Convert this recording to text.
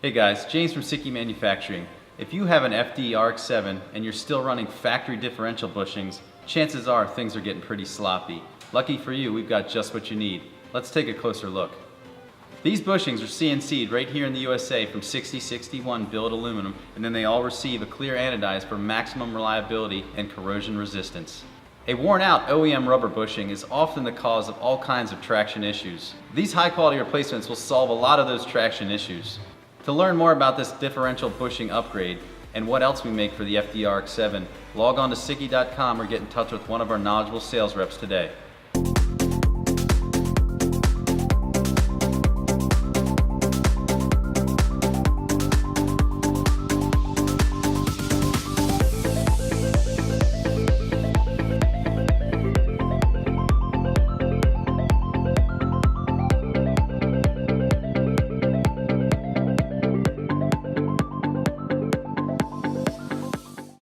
Hey guys, James from SIKKY Manufacturing. If you have an FD RX7 and you're still running factory differential bushings, chances are things are getting pretty sloppy. Lucky for you, we've got just what you need. Let's take a closer look. These bushings are CNC'd right here in the USA from 6061 billet aluminum, and then they all receive a clear anodize for maximum reliability and corrosion resistance. A worn out OEM rubber bushing is often the cause of all kinds of traction issues. These high quality replacements will solve a lot of those traction issues. To learn more about this differential bushing upgrade and what else we make for the FD RX7, log on to sicky.com or get in touch with one of our knowledgeable sales reps today.